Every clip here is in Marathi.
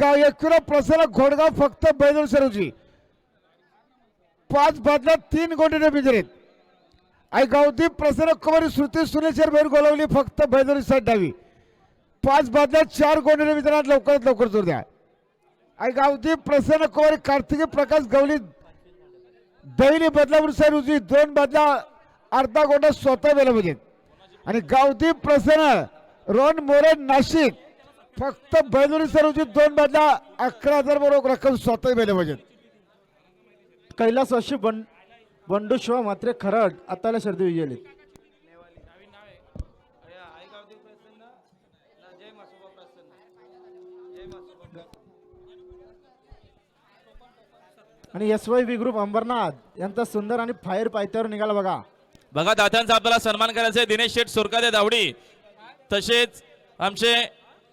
एकविरा प्रसन्न घोडगाव फक्त बैदूर सरोजी 5 बदल्यात 3 गोंडे बिजरीत आई गावदीप प्रसन्न कुमारी श्रुती सुनेश्वर बैर गोलावली फक्त बैदूर साईड डावी 5 बदल्यात 4 गोंडे बिजरात लवकरात लवकर जोर द्या आई गावदीप प्रसन्न कुमारी कार्तिकी प्रकाश गवली दैली बदलापूर साईड उजवी 2 बदला अर्धा गोंडा स्वतः बेला पाहिजेत आणि गावदीप प्रसन्न रोहन मोरे नाशिक फक्त बैदुरी सरोजी 2 बदला 11,000 बरोबर रक्कम स्वतः बेले पाहिजेत. कैलासवासी बंडू शिवा मात्रे खरड आताला शर्दी विजयले आणि SYV ग्रुप अंबरनाथ यांचा सुंदर आणि फायर पायथ्यावर निघाला बघा. बघा दात्यांचा आपल्याला सन्मान करायचा आहे. दिनेश शेठ सुरकादे दावडी तसेच आमचे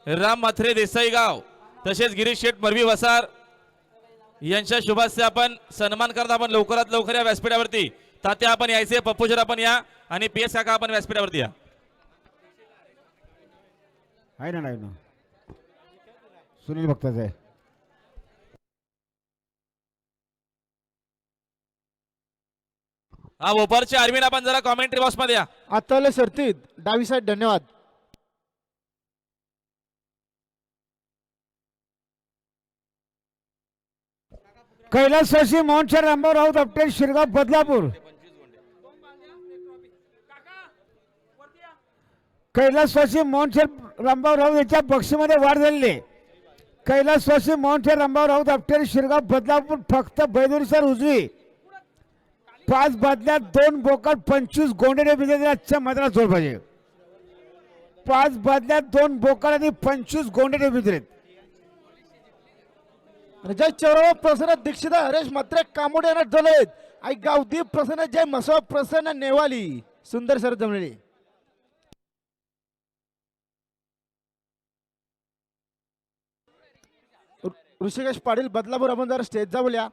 राम माथरे देसाई गाव तसेच गिरीश शेठ मरवी वसार यांच्या शुभास्ते आपण सन्मान करता. आपण लवकरात लवकर या व्यासपीठावरती तात्या आपण यायचे पप्पूजर आपण या आणि PS काका आपण व्यासपीठावरती या. आहे ना नाही ना सुनील भक्ताच आहे. हा भोपाळचे आर्मीन आपण जरा कॉमेंट्री बॉक्स मध्ये या. आताला शर्तीत डावी साईड धन्यवाद. कैलासवासी मोहनशर रामभाऊ राऊत अपटेल शिरगाव बदलापूर कैलासवासी मोहनशर रामभाऊ राऊत यांच्या बक्षीमध्ये वाढ झालेली आहे. कैलासवासी मोहनशर रामभाऊ राऊत अपटेल शिरगाव बदलापूर फक्त बैदुरीसर उजवी 5 बदल्यात 2 बोकड 25 गोंडे बिजरी आजच्या मैदानात जोड पाहिजे. 5 बदल्यात 2 बोकड आणि 25 गोंडे बिजरीत जय चौराव प्रसन्न दीक्षित हरेश मात्रे कामोडे यांना जलेत आई गावदीप प्रसन्न जय मसो प्रसन्न नेवाली सुंदर सर जमलेली. ऋषिकेश पाटील बदलापूर आपण जरा स्टेज जा बोल्या.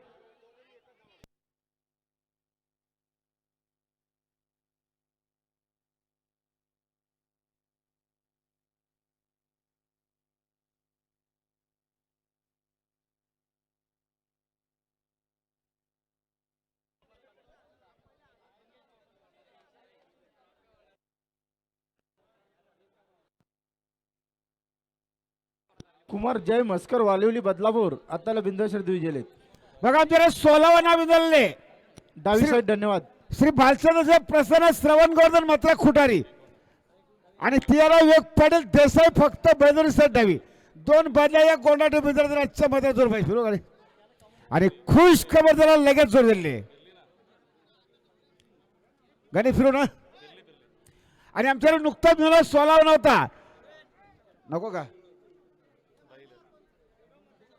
कुमार जय मस्कर वालिवली बदलापूर आताला बिंदुशर विजयलेत. बघा आमच्याकडे 16 नाव विजयले डावी साईड धन्यवाद. श्री भालचंद्र प्रसन्न श्रवण गोवर्धन मात्र खुटारी आणि 13 योग पडेल देसाई फक्त बैदुरी साईड डावी 2 बदल्या या गोंडाटे बिजर आजच्या मध्ये जोर पाहिजे सुरू आणि खुश खबर त्याला लगेच जोर दिले गाडी फिरू ना आणि आमच्याकडे नुकताच मिळाला 16 नव्हता नको का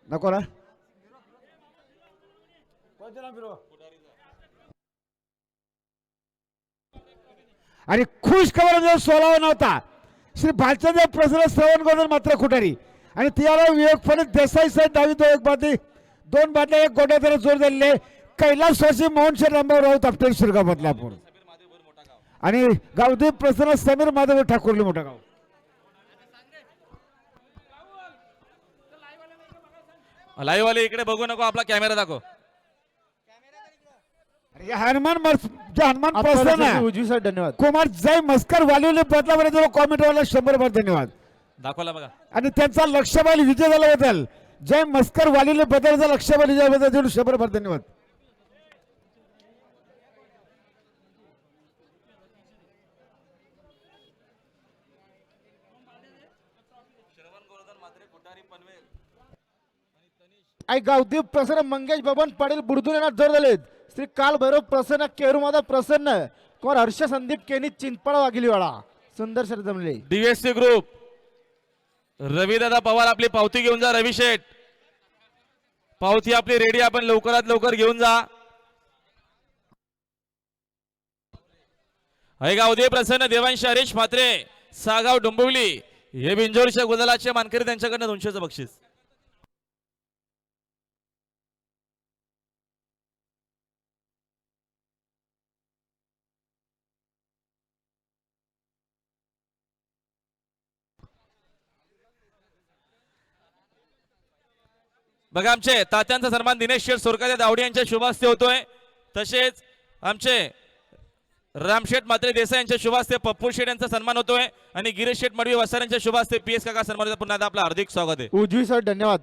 नको ना आणि खुश खबर 16 नव्हता श्री भालचंद्र प्रसन्न श्रवण गोवर्धन मात्र खुटारी आणि 13 विवेक फडत देसाई साहेब डावी 2 बादल्या 1 गोंडा त्याला जोर दिले. कैलासवासी मोहनशर रामभाऊ राऊत अपटेल शिरगाव बदलापूर आणि गावदीप प्रसन्न समीर माधव ठाकूरली मोठा गाव. लाईव्ह वाले इकडे बघू नको आपला कॅमेरा दाखव. हनुमान प्रसन्न उजवी साईड धन्यवाद. कुमार जय मस्कर वालिवली बदलापूर कॉमेंट वाला 100 धन्यवाद दाखवला बघा आणि त्यांचा लक्षबाईल विजय झाल्याबद्दल जय मस्कर वालिवली बदलचा लक्षबाईल विजयाबद्दल 100 धन्यवाद. आई गावदीप प्रसन्न मंगेश बबन पाटील बुरदून यांना जोर दिलेत. श्री काल भैरव प्रसन्न केरुमादा प्रसन्न कुमार हर्ष संदीप केनी चिंचपाडा वाघिलीवाडा सुंदर सर जमले. DSC ग्रुप रविदादा पवार आपली पावती घेऊन जा. रवी शेठ पावती आपली रेडी आपण लवकरात लवकर घेऊन जा. गावदे प्रसन्न देवांश हरीश म्हात्रे सागाव डोंबिवली हे बिंजोरच्या गुलालाचे मानकरी त्यांच्याकडनं 200चं बक्षीस. बघा आमचे तात्यांचा सन्मान दिनेश शेठ सोरकाते दावडी यांच्या शुभ हस्ते होतोय. तसेच आमचे रामशेठ मात्रे देसाई यांच्या शुभ हस्ते पप्पू शेठ यांचा सन्मान होतोय आणि गिरीश शेठ मडवी वसार यांच्या शुभ हस्ते PS काका सन्मान होतोय. पुन्हा एकदा आपलं हार्दिक स्वागत आहे. उजवी सर धन्यवाद.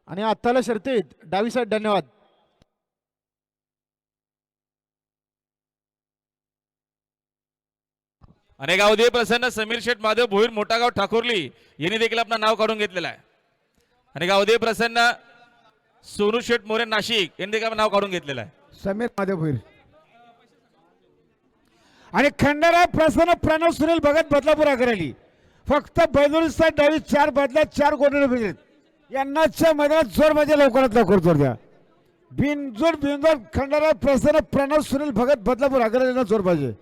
आणि आत्ताला शर्तीत डावी साईड धन्यवाद. आणि गावदेवी प्रसन्न समीर शेठ महादेव भोईर मोठागाव ठाकुर्ली यांनी देखील आपलं नाव काढून घेतलेलं आहे. आणि गावदेवी प्रसन्न सोनू शेठ मोरे नाशिक यांनी देखील आपलं नाव काढून घेतलेलं आहे. समीर महादेव भोईर आणि खंडाराव प्रसन्न प्रणव सुनील भगत बदलापूर अग्रली फक्त बैदुरीचा डावी 4 बदल्यात 4 कोटी विजयित. यांनाच्या मैदानात जोर म्हणजे लवकरात लवकर जोर द्या. बिनजोड खंडाराव प्रसन्न प्रणव सुनील भगत बदलापूर अग्रलीला जोर पाहिजे.